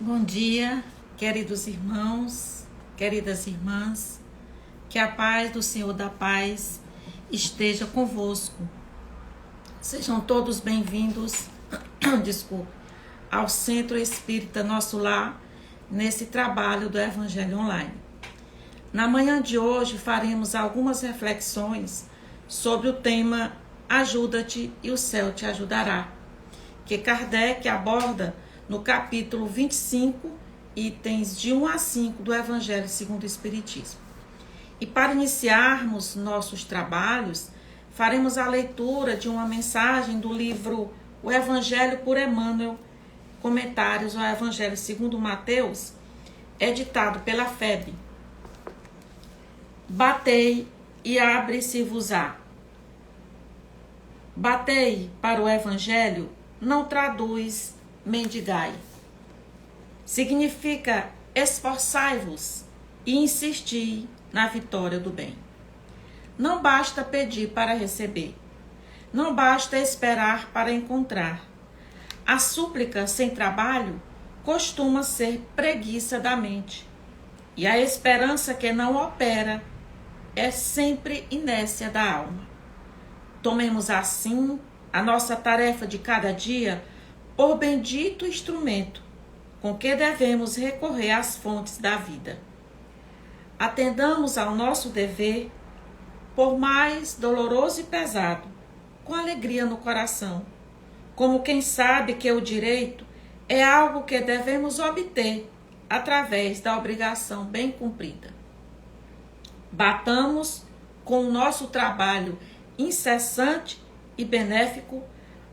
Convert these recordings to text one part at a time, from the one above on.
Bom dia, queridos irmãos, queridas irmãs, que a paz do Senhor da Paz esteja convosco. Sejam todos bem-vindos, ao Centro Espírita Nosso Lar, nesse trabalho do Evangelho Online. Na manhã de hoje faremos algumas reflexões sobre o tema Ajuda-te e o céu te ajudará, que Kardec aborda no capítulo 25, itens de 1 a 5 do Evangelho segundo o Espiritismo. E para iniciarmos nossos trabalhos, faremos a leitura de uma mensagem do livro O Evangelho por Emmanuel, Comentários ao Evangelho segundo Mateus, editado pela FEB. Batei e abre-se-vos-á. Batei para o Evangelho não traduz mendigai. Significa esforçai-vos e insisti na vitória do bem. Não basta pedir para receber. Não basta esperar para encontrar. A súplica sem trabalho costuma ser preguiça da mente. E a esperança que não opera é sempre inércia da alma. Tomemos assim a nossa tarefa de cada dia por bendito instrumento com que devemos recorrer às fontes da vida. Atendamos ao nosso dever, por mais doloroso e pesado, com alegria no coração, como quem sabe que o direito é algo que devemos obter através da obrigação bem cumprida. Batamos com o nosso trabalho incessante e benéfico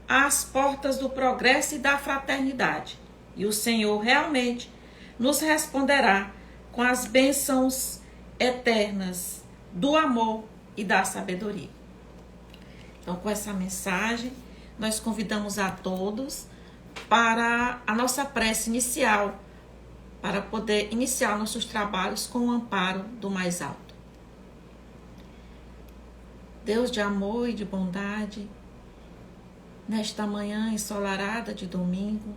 às portas do progresso e da fraternidade, e o Senhor realmente nos responderá com as bênçãos eternas do amor e da sabedoria. Então, com essa mensagem, nós convidamos a todos para a nossa prece inicial, para poder iniciar nossos trabalhos com o amparo do mais alto. Deus de amor e de bondade, nesta manhã ensolarada de domingo,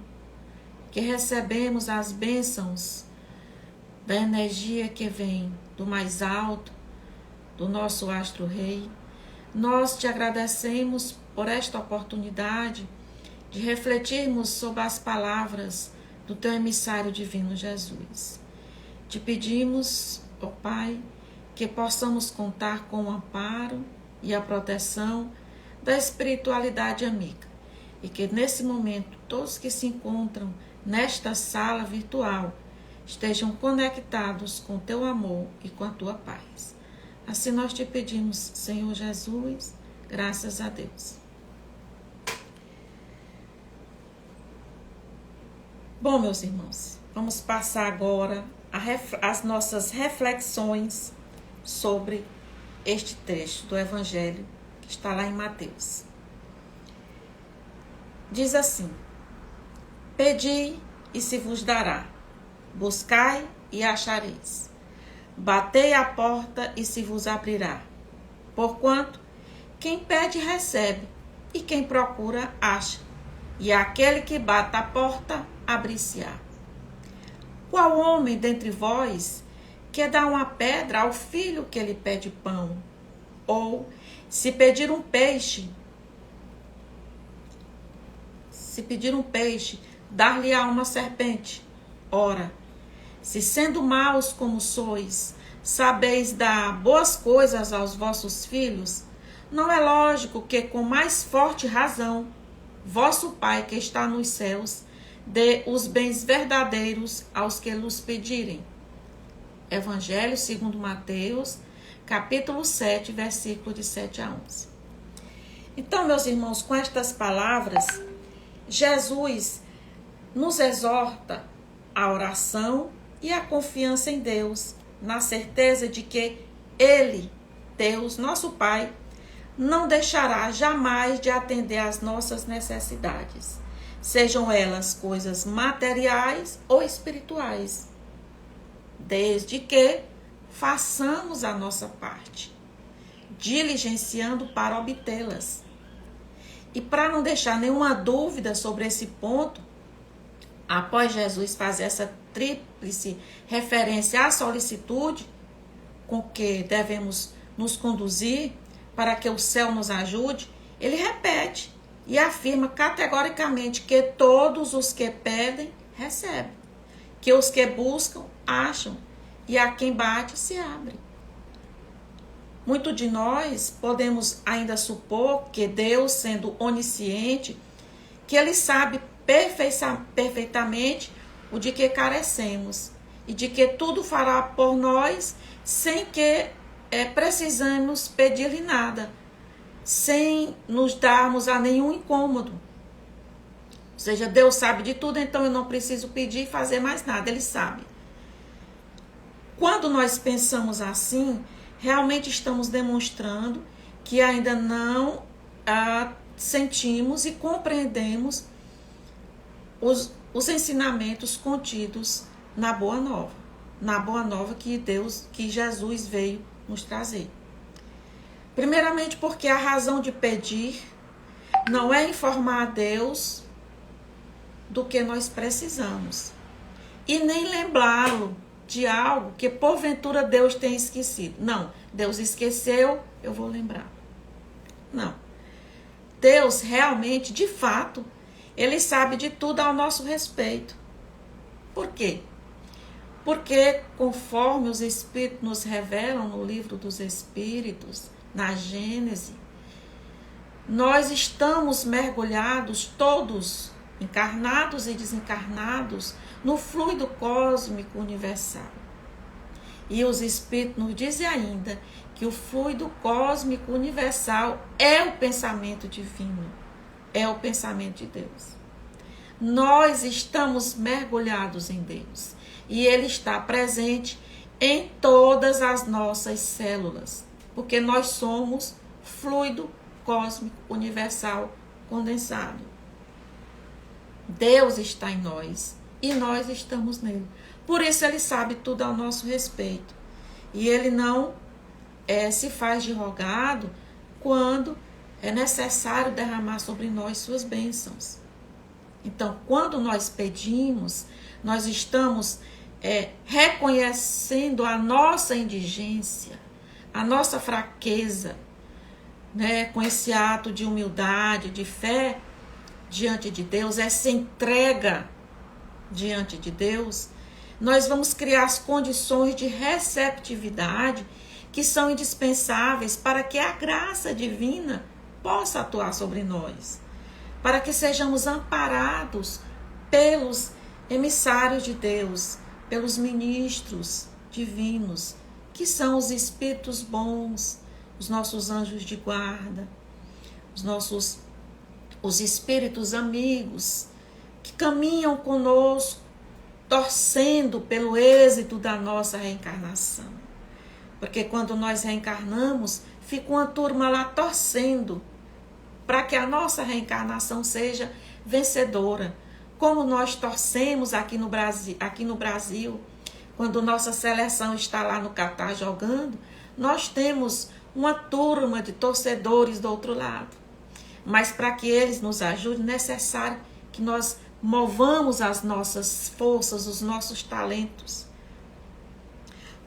que recebemos as bênçãos da energia que vem do mais alto, do nosso astro-rei, nós te agradecemos por esta oportunidade de refletirmos sobre as palavras do teu emissário divino Jesus. Te pedimos, ó Pai, que possamos contar com o amparo e a proteção da espiritualidade amiga, e que nesse momento todos que se encontram nesta sala virtual estejam conectados com teu amor e com a tua paz. Assim nós te pedimos, Senhor Jesus, graças a Deus. Bom, meus irmãos, vamos passar agora as nossas reflexões sobre este trecho do Evangelho que está lá em Mateus. Diz assim: Pedi e se vos dará, buscai e achareis, batei à porta e se vos abrirá. Porquanto quem pede recebe, e quem procura acha, e aquele que bate à porta abrir-se-á. Qual homem dentre vós que dá uma pedra ao filho que lhe pede pão? Ou, se pedir um peixe, dar-lhe-á uma serpente? Ora, se sendo maus como sois, sabeis dar boas coisas aos vossos filhos, não é lógico que com mais forte razão vosso Pai que está nos céus dê os bens verdadeiros aos que los pedirem. Evangelho segundo Mateus, capítulo 7, versículo de 7 a 11. Então, meus irmãos, com estas palavras, Jesus nos exorta a oração e a confiança em Deus, na certeza de que Ele, Deus, nosso Pai, não deixará jamais de atender às nossas necessidades, sejam elas coisas materiais ou espirituais, desde que façamos a nossa parte, diligenciando para obtê-las. E para não deixar nenhuma dúvida sobre esse ponto, após Jesus fazer essa tríplice referência à solicitude com que devemos nos conduzir para que o céu nos ajude, ele repete e afirma categoricamente que todos os que pedem, recebem, que os que buscam, acham, e a quem bate, se abre. Muito de nós podemos ainda supor que Deus, sendo onisciente, que ele sabe perfeitamente o de que carecemos e de que tudo fará por nós sem que precisamos pedir-lhe nada, sem nos darmos a nenhum incômodo. Ou seja, Deus sabe de tudo, então eu não preciso pedir e fazer mais nada, ele sabe. Quando nós pensamos assim, realmente estamos demonstrando que ainda não sentimos e compreendemos os ensinamentos contidos na Boa Nova que Jesus veio nos trazer. Primeiramente porque a razão de pedir não é informar a Deus do que nós precisamos e nem lembrá-lo de algo que porventura Deus tenha esquecido. Não, Deus esqueceu, eu vou lembrar. Não. Deus realmente, de fato, ele sabe de tudo ao nosso respeito. Por quê? Porque conforme os Espíritos nos revelam no livro dos Espíritos, na Gênese, nós estamos mergulhados todos, encarnados e desencarnados, no fluido cósmico universal. E os Espíritos nos dizem ainda que o fluido cósmico universal é o pensamento divino, é o pensamento de Deus. Nós estamos mergulhados em Deus e Ele está presente em todas as nossas células, porque nós somos fluido cósmico universal condensado. Deus está em nós e nós estamos nele. Por isso ele sabe tudo ao nosso respeito. E ele não se faz de rogado quando é necessário derramar sobre nós suas bênçãos. Então, quando nós pedimos, nós estamos reconhecendo a nossa indigência, a nossa fraqueza, né, com esse ato de humildade, de fé diante de Deus, essa entrega diante de Deus, nós vamos criar as condições de receptividade que são indispensáveis para que a graça divina possa atuar sobre nós, para que sejamos amparados pelos emissários de Deus, pelos ministros divinos, que são os espíritos bons, os nossos anjos de guarda, os espíritos amigos, que caminham conosco, torcendo pelo êxito da nossa reencarnação. Porque quando nós reencarnamos, fica uma turma lá torcendo para que a nossa reencarnação seja vencedora. Como nós torcemos aqui no Brasil, quando nossa seleção está lá no Catar jogando, nós temos uma turma de torcedores do outro lado. Mas para que eles nos ajudem, é necessário que nós movamos as nossas forças, os nossos talentos,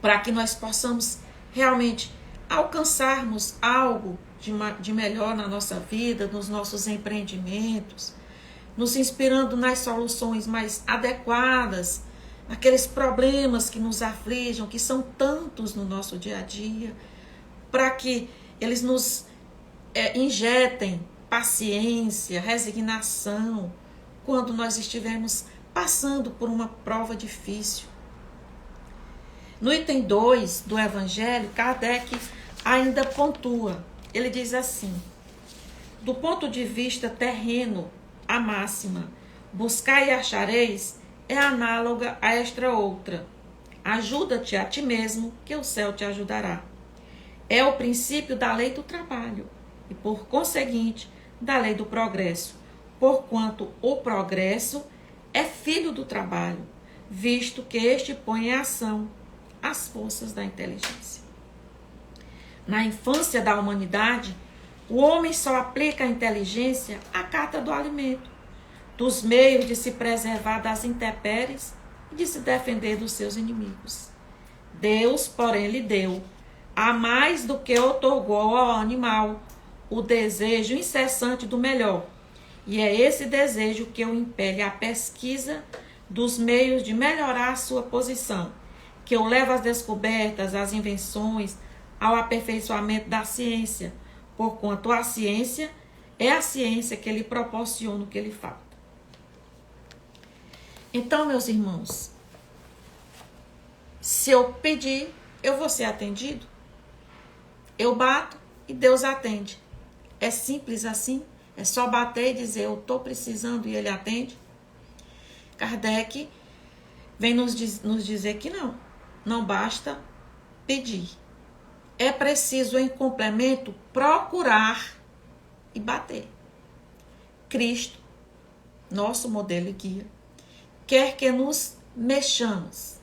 para que nós possamos realmente alcançarmos algo de melhor na nossa vida, nos nossos empreendimentos, nos inspirando nas soluções mais adequadas, aqueles problemas que nos afligem, que são tantos no nosso dia a dia, para que eles nos injetem paciência, resignação, quando nós estivermos passando por uma prova difícil. No item 2 do Evangelho, Kardec ainda pontua. Ele diz assim: do ponto de vista terreno, a máxima, buscai e achareis, é análoga a esta outra. Ajuda-te a ti mesmo, que o céu te ajudará. É o princípio da lei do trabalho e, por conseguinte, da lei do progresso, porquanto o progresso é filho do trabalho, visto que este põe em ação as forças da inteligência. Na infância da humanidade, o homem só aplica a inteligência à cata do alimento, dos meios de se preservar das intempéries e de se defender dos seus inimigos. Deus, porém, lhe deu, a mais do que outorgou ao animal, o desejo incessante do melhor. E é esse desejo que o impele à pesquisa dos meios de melhorar a sua posição, que o leva às descobertas, às invenções, ao aperfeiçoamento da ciência, porquanto a ciência é a ciência que lhe proporciona o que lhe falta. Então, meus irmãos, se eu pedir, eu vou ser atendido. Eu bato e Deus atende. É simples assim? É só bater e dizer, eu estou precisando e ele atende? Kardec vem nos dizer que não basta pedir. É preciso, em complemento, procurar e bater. Cristo, nosso modelo e guia, quer que nos mexamos,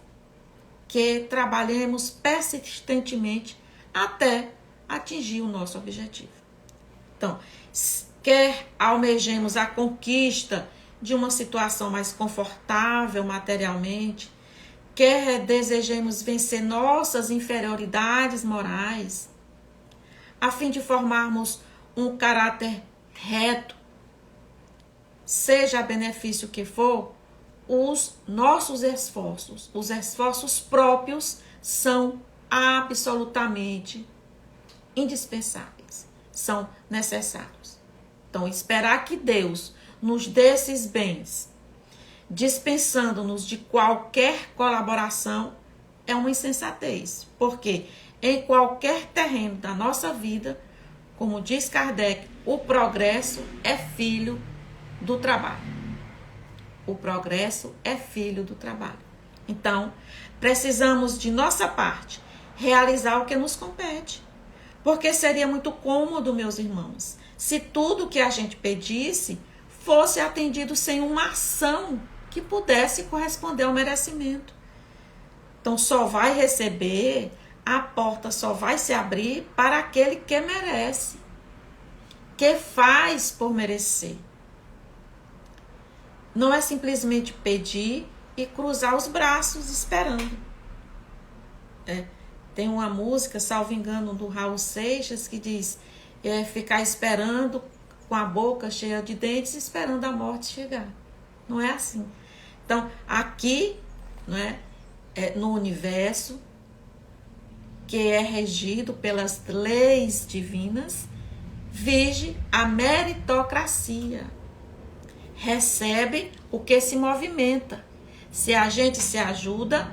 que trabalhemos persistentemente até atingir o nosso objetivo. Então, quer almejemos a conquista de uma situação mais confortável materialmente, quer desejemos vencer nossas inferioridades morais, a fim de formarmos um caráter reto, seja a benefício que for, os nossos esforços, os esforços próprios, são absolutamente indispensáveis, são necessários. Então, esperar que Deus nos dê esses bens, dispensando-nos de qualquer colaboração, é uma insensatez, porque em qualquer terreno da nossa vida, como diz Kardec, o progresso é filho do trabalho. O progresso é filho do trabalho. Então, precisamos de nossa parte realizar o que nos compete. Porque seria muito cômodo, meus irmãos, se tudo que a gente pedisse fosse atendido sem uma ação que pudesse corresponder ao merecimento. Então, só vai receber, a porta só vai se abrir para aquele que merece, que faz por merecer. Não é simplesmente pedir e cruzar os braços esperando. Tem uma música, salvo engano, do Raul Seixas, que diz ficar esperando com a boca cheia de dentes, esperando a morte chegar. Não é assim. Então, aqui, no universo, que é regido pelas leis divinas, vige a meritocracia. Recebe o que se movimenta. Se a gente se ajuda,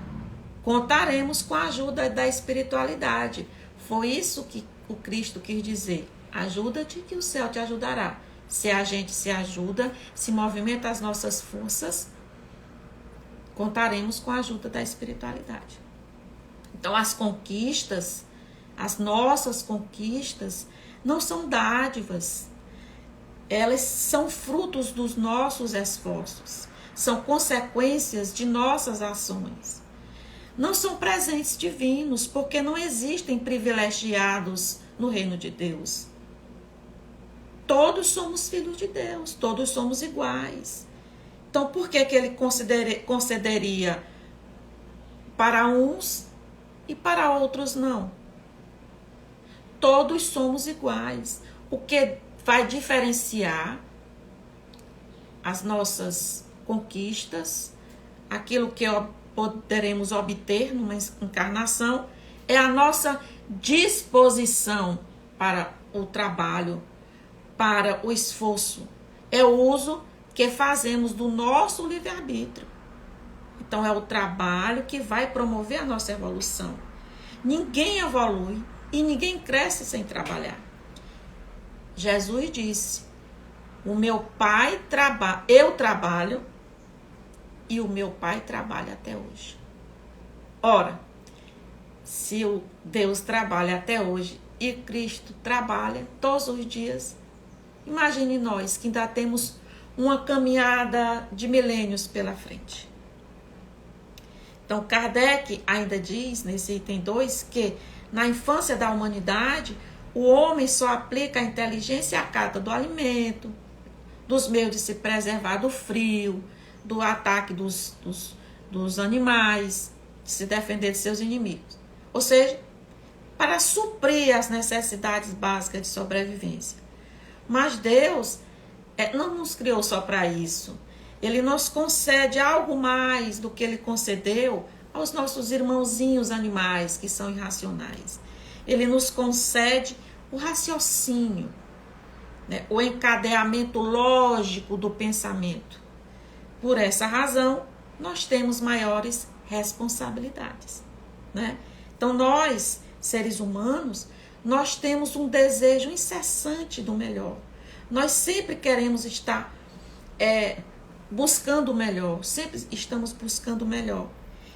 contaremos com a ajuda da espiritualidade. Foi isso que o Cristo quis dizer. Ajuda-te que o céu te ajudará. Se a gente se ajuda, se movimenta as nossas forças, contaremos com a ajuda da espiritualidade. Então, as conquistas, as nossas conquistas, não são dádivas. Elas são frutos dos nossos esforços. São consequências de nossas ações. Não são presentes divinos, porque não existem privilegiados no reino de Deus. Todos somos filhos de Deus, todos somos iguais. Então, por que ele concederia para uns e para outros não? Todos somos iguais. O que vai diferenciar as nossas conquistas, aquilo que poderemos obter numa encarnação, é a nossa disposição para o trabalho, para o esforço. É o uso que fazemos do nosso livre-arbítrio. Então, é o trabalho que vai promover a nossa evolução. Ninguém evolui e ninguém cresce sem trabalhar. Jesus disse, eu trabalho e o meu Pai trabalha até hoje. Ora, se o Deus trabalha até hoje e Cristo trabalha todos os dias, imagine nós que ainda temos uma caminhada de milênios pela frente. Então, Kardec ainda diz, nesse item 2, que na infância da humanidade, o homem só aplica a inteligência à cata do alimento, dos meios de se preservar do frio, do ataque dos animais, de se defender de seus inimigos. Ou seja, para suprir as necessidades básicas de sobrevivência. Mas Deus não nos criou só para isso. Ele nos concede algo mais do que Ele concedeu aos nossos irmãozinhos animais, que são irracionais. Ele nos concede o raciocínio, né? O encadeamento lógico do pensamento. Por essa razão, nós temos maiores responsabilidades, né? Então, nós, seres humanos, nós temos um desejo incessante do melhor. Nós sempre queremos estar buscando o melhor, sempre estamos buscando o melhor.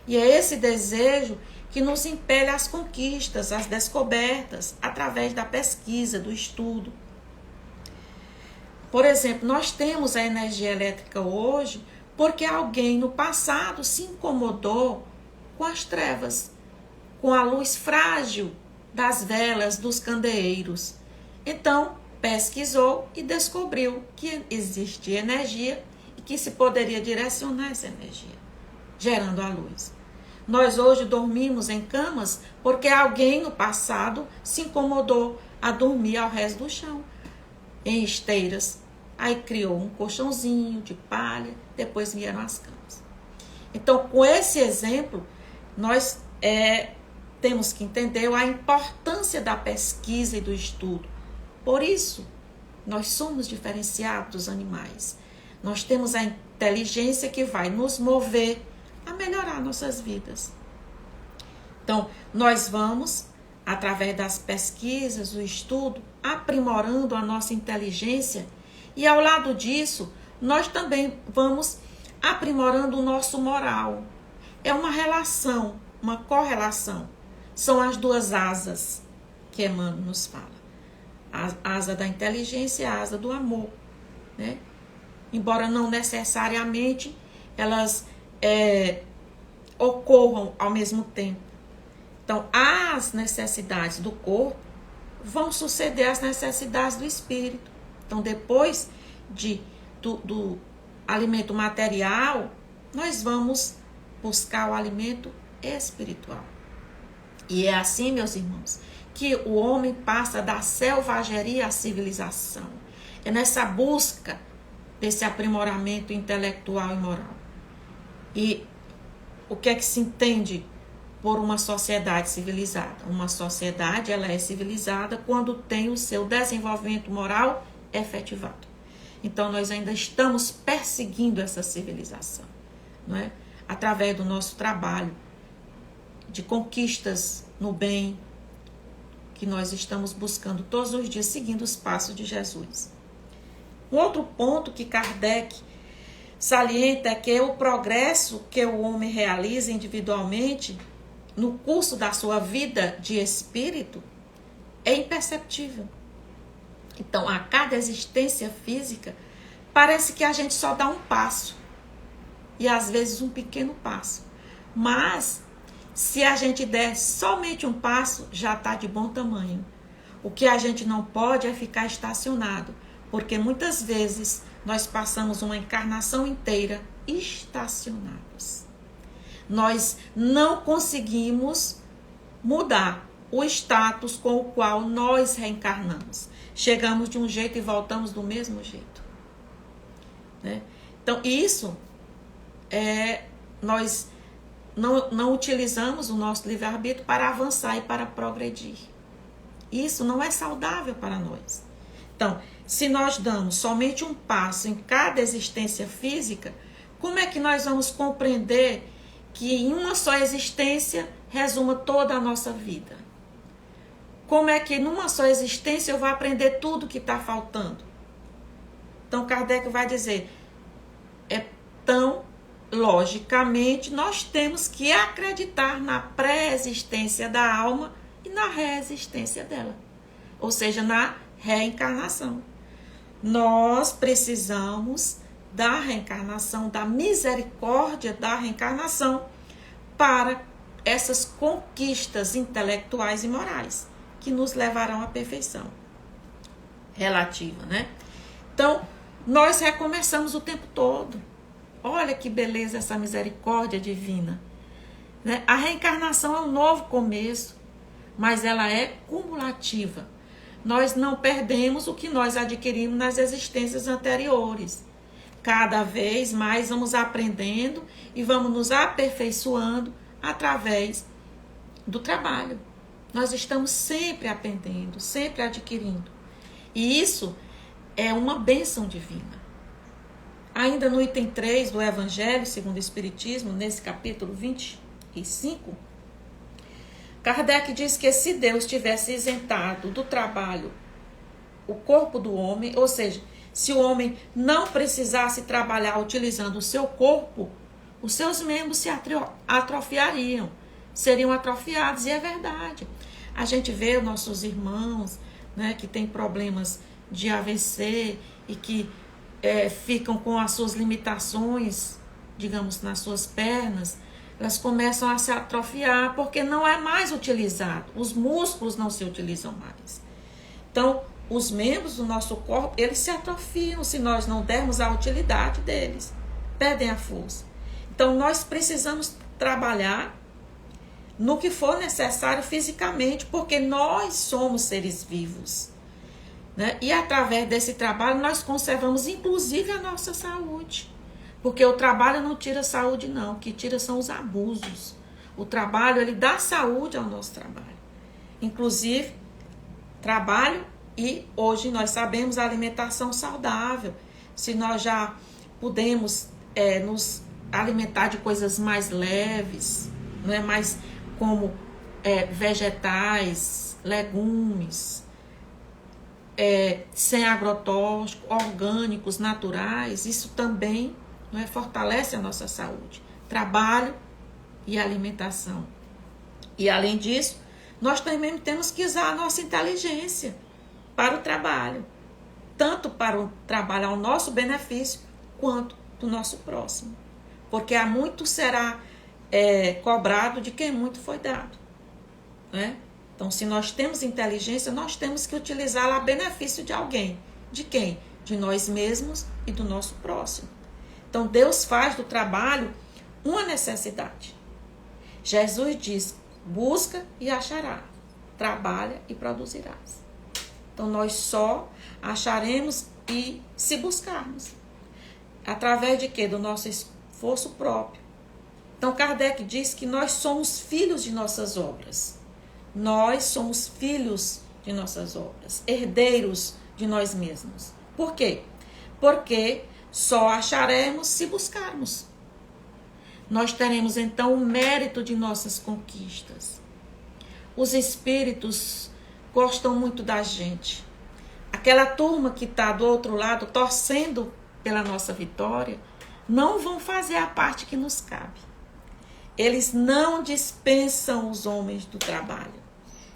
E é esse desejo que nos impele às conquistas, às descobertas, através da pesquisa, do estudo. Por exemplo, nós temos a energia elétrica hoje porque alguém no passado se incomodou com as trevas, com a luz frágil das velas, dos candeeiros. Então, pesquisou e descobriu que existia energia e que se poderia direcionar essa energia, gerando a luz. Nós hoje dormimos em camas porque alguém no passado se incomodou a dormir ao resto do chão, em esteiras. Aí criou um colchãozinho de palha, depois vieram as camas. Então, com esse exemplo, nós temos que entender a importância da pesquisa e do estudo. Por isso, nós somos diferenciados dos animais. Nós temos a inteligência que vai nos mover a melhorar nossas vidas. Então, nós vamos, através das pesquisas, do estudo, aprimorando a nossa inteligência e, ao lado disso, nós também vamos aprimorando o nosso moral. É uma relação, uma correlação. São as duas asas que Emmanuel nos fala. A asa da inteligência e a asa do amor, né? Embora não necessariamente elas ocorram ao mesmo tempo. Então, as necessidades do corpo vão suceder às necessidades do espírito. Então, depois do alimento material, nós vamos buscar o alimento espiritual. E é assim, meus irmãos, que o homem passa da selvageria à civilização. É nessa busca desse aprimoramento intelectual e moral. E o que é que se entende por uma sociedade civilizada? Uma sociedade, ela é civilizada quando tem o seu desenvolvimento moral efetivado. Então, nós ainda estamos perseguindo essa civilização, não é? Através do nosso trabalho de conquistas no bem, que nós estamos buscando todos os dias, seguindo os passos de Jesus. Um outro ponto que Kardec salienta é que o progresso que o homem realiza individualmente no curso da sua vida de espírito é imperceptível. Então, a cada existência física, parece que a gente só dá um passo. E às vezes um pequeno passo. Mas, se a gente der somente um passo, já está de bom tamanho. O que a gente não pode é ficar estacionado. Porque muitas vezes nós passamos uma encarnação inteira estacionados. Nós não conseguimos mudar o status com o qual nós reencarnamos. Chegamos de um jeito e voltamos do mesmo jeito, né? Então, isso nós não utilizamos o nosso livre-arbítrio para avançar e para progredir. Isso não é saudável para nós. Então, se nós damos somente um passo em cada existência física, como é que nós vamos compreender que em uma só existência resuma toda a nossa vida? Como é que numa só existência eu vou aprender tudo que está faltando? Então, Kardec vai dizer, logicamente, nós temos que acreditar na pré-existência da alma e na reexistência dela. Ou seja, na reencarnação. Nós precisamos da reencarnação, da misericórdia da reencarnação para essas conquistas intelectuais e morais que nos levarão à perfeição relativa, né? Então, nós recomeçamos o tempo todo. Olha que beleza essa misericórdia divina. Né? A reencarnação é um novo começo, mas ela é cumulativa. Nós não perdemos o que nós adquirimos nas existências anteriores. Cada vez mais vamos aprendendo e vamos nos aperfeiçoando através do trabalho. Nós estamos sempre aprendendo, sempre adquirindo. E isso é uma bênção divina. Ainda no item 3 do Evangelho segundo o Espiritismo, nesse capítulo 25, Kardec diz que se Deus tivesse isentado do trabalho o corpo do homem, ou seja, se o homem não precisasse trabalhar utilizando o seu corpo, os seus membros se atrofiariam, seriam atrofiados, e é verdade. A gente vê os nossos irmãos, né, que têm problemas de AVC e que ficam com as suas limitações, digamos, nas suas pernas, elas começam a se atrofiar porque não é mais utilizado, os músculos não se utilizam mais. Então, os membros do nosso corpo, eles se atrofiam se nós não dermos a utilidade deles, perdem a força. Então, nós precisamos trabalhar no que for necessário fisicamente, porque nós somos seres vivos, né? E através desse trabalho nós conservamos inclusive a nossa saúde, porque o trabalho não tira saúde não, o que tira são os abusos. O trabalho, ele dá saúde ao nosso trabalho, inclusive trabalho. E hoje nós sabemos a alimentação saudável, se nós já podemos nos alimentar de coisas mais leves, não é mais como vegetais, legumes, sem agrotóxico, orgânicos, naturais, isso também, não é, fortalece a nossa saúde. Trabalho e alimentação. E além disso, nós também temos que usar a nossa inteligência para o trabalho, tanto para o trabalho ao nosso benefício, quanto do nosso próximo. Porque há muito será cobrado de quem muito foi dado. Né? Então, se nós temos inteligência, nós temos que utilizá-la a benefício de alguém. De quem? De nós mesmos e do nosso próximo. Então, Deus faz do trabalho uma necessidade. Jesus diz, busca e achará, trabalha e produzirás. Então, nós só acharemos e se buscarmos. Através de quê? Do nosso esforço próprio. Então, Kardec diz que nós somos filhos de nossas obras. Nós somos filhos de nossas obras, herdeiros de nós mesmos. Por quê? Porque só acharemos se buscarmos. Nós teremos, então, o mérito de nossas conquistas. Os espíritos gostam muito da gente. Aquela turma que está do outro lado torcendo pela nossa vitória, não vão fazer a parte que nos cabe. Eles não dispensam os homens do trabalho.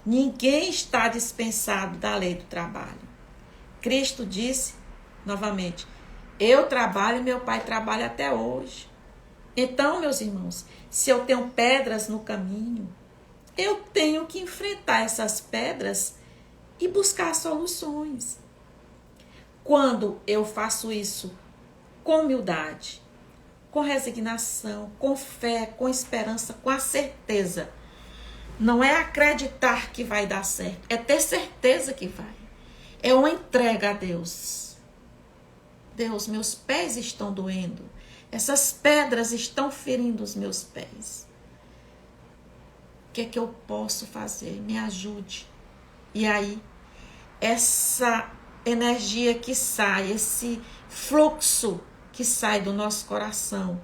Ninguém está dispensado da lei do trabalho. Cristo disse, novamente, eu trabalho e meu Pai trabalha até hoje. Então, meus irmãos, se eu tenho pedras no caminho, eu tenho que enfrentar essas pedras e buscar soluções. Quando eu faço isso com humildade, com resignação, com fé, com esperança, com a certeza, não é acreditar que vai dar certo, é ter certeza que vai. É uma entrega a Deus. Deus, meus pés estão doendo. Essas pedras estão ferindo os meus pés. O que é que eu posso fazer? Me ajude. E aí, essa energia que sai, esse fluxo que sai do nosso coração,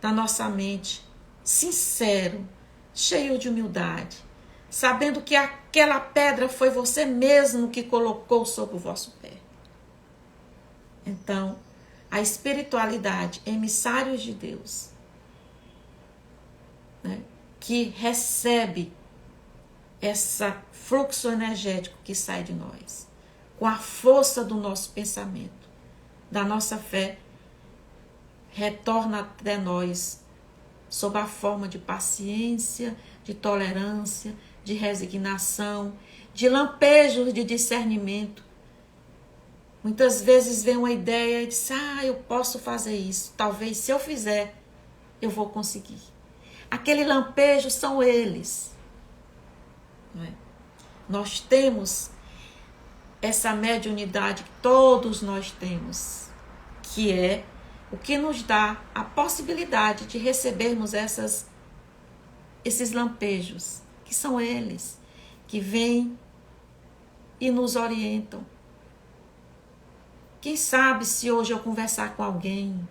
da nossa mente, sincero, cheio de humildade, sabendo que aquela pedra foi você mesmo que colocou sobre o vosso pé. Então, a espiritualidade, emissários de Deus, né, que recebe esse fluxo energético que sai de nós, com a força do nosso pensamento, da nossa fé, retorna até nós sob a forma de paciência, de tolerância, de resignação, de lampejos de discernimento, Muitas vezes vem uma ideia e diz, eu posso fazer isso. Talvez se eu fizer, eu vou conseguir. Aquele lampejo são eles. Não é? Nós temos essa mediunidade que todos nós temos, que é o que nos dá a possibilidade de recebermos esses lampejos, que são eles, que vêm e nos orientam. Quem sabe se hoje eu conversar com alguém,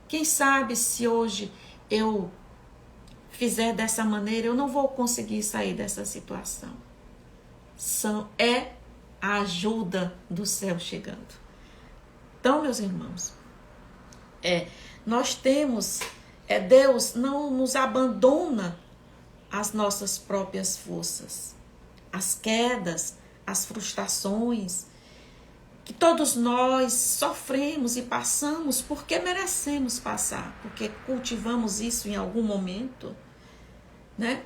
quem sabe se hoje eu fizer dessa maneira, eu não vou conseguir sair dessa situação. É a ajuda do céu chegando. Então, meus irmãos, nós temos, Deus não nos abandona às nossas próprias forças, as quedas, as frustrações, que todos nós sofremos e passamos porque merecemos passar, porque cultivamos isso em algum momento, né?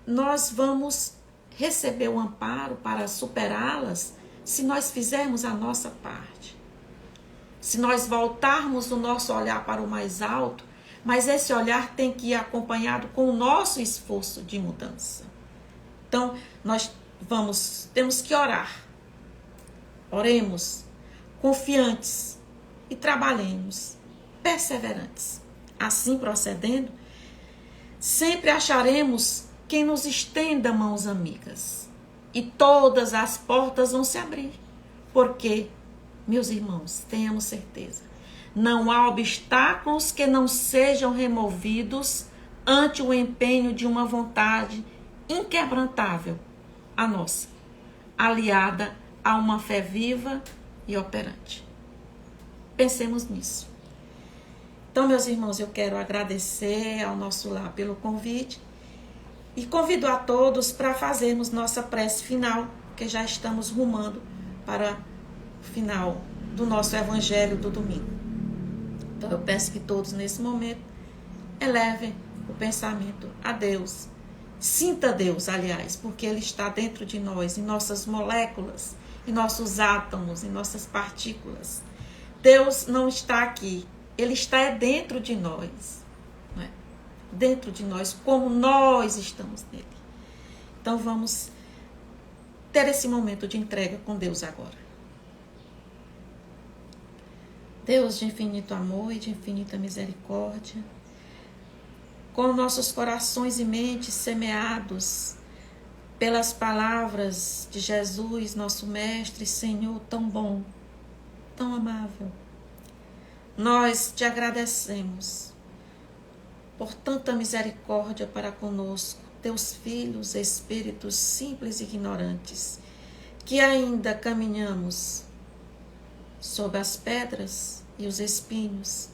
Nós vamos receber o amparo para superá-las se nós fizermos a nossa parte. Se nós voltarmos o nosso olhar para o mais alto, mas esse olhar tem que ir acompanhado com o nosso esforço de mudança. Então, nós temos que orar. Oremos confiantes e trabalhemos perseverantes. Assim procedendo, sempre acharemos quem nos estenda mãos amigas. E todas as portas vão se abrir. Porque, meus irmãos, tenhamos certeza, não há obstáculos que não sejam removidos ante o empenho de uma vontade inquebrantável, a nossa, aliada a uma fé viva e operante. Pensemos nisso. Então, meus irmãos, eu quero agradecer ao nosso lar pelo convite e convido a todos para fazermos nossa prece final, que já estamos rumando para o final do nosso evangelho do domingo. Então, eu peço que todos, nesse momento, elevem o pensamento a Deus. Sinta Deus, aliás, porque Ele está dentro de nós, em nossas moléculas, em nossos átomos, em nossas partículas. Deus não está aqui, Ele está dentro de nós, não é? Dentro de nós, como nós estamos nele. Então vamos ter esse momento de entrega com Deus agora. Deus de infinito amor e de infinita misericórdia, com nossos corações e mentes semeados pelas palavras de Jesus, nosso Mestre, Senhor, tão bom, tão amável. Nós te agradecemos por tanta misericórdia para conosco, teus filhos, espíritos simples e ignorantes, que ainda caminhamos sob as pedras e os espinhos,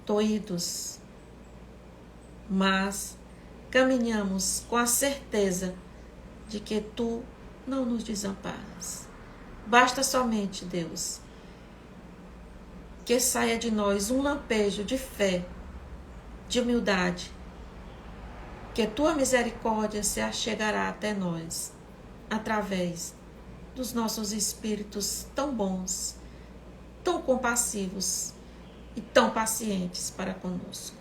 doídos, mas caminhamos com a certeza de que tu não nos desamparas. Basta somente, Deus, que saia de nós um lampejo de fé, de humildade, que tua misericórdia se achegará até nós, através dos nossos espíritos tão bons, tão compassivos e tão pacientes para conosco.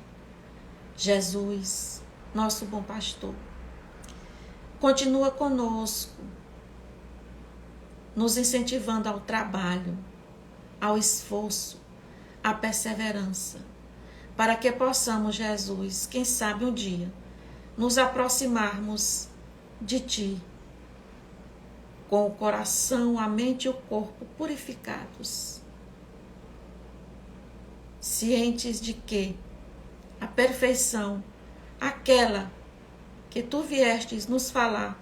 Jesus, nosso bom pastor, continua conosco, nos incentivando ao trabalho, ao esforço, à perseverança, para que possamos, Jesus, quem sabe um dia, nos aproximarmos de Ti, com o coração, a mente e o corpo purificados, cientes de que a perfeição, aquela que Tu viestes nos falar,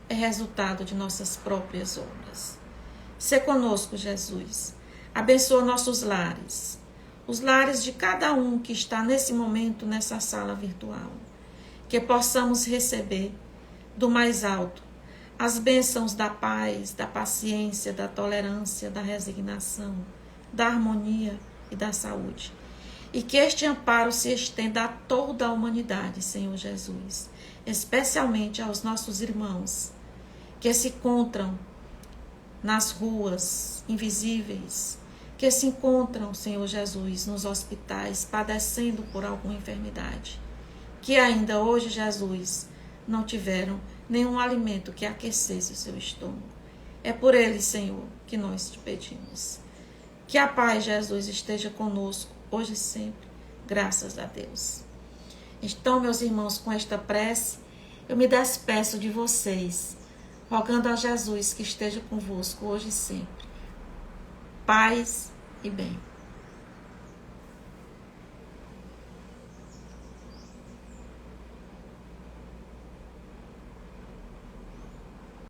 é resultado de nossas próprias obras. Sê conosco, Jesus. Abençoa nossos lares, os lares de cada um que está nesse momento nessa sala virtual. Que possamos receber do mais alto as bênçãos da paz, da paciência, da tolerância, da resignação, da harmonia e da saúde. E que este amparo se estenda a toda a humanidade, Senhor Jesus, especialmente aos nossos irmãos que se encontram nas ruas invisíveis, que se encontram, Senhor Jesus, nos hospitais, padecendo por alguma enfermidade, que ainda hoje, Jesus, não tiveram nenhum alimento que aquecesse o seu estômago. É por eles, Senhor, que nós te pedimos. Que a paz, Jesus, esteja conosco, hoje e sempre, graças a Deus. Então, meus irmãos, com esta prece, eu me despeço de vocês, rogando a Jesus que esteja convosco hoje e sempre. Paz e bem.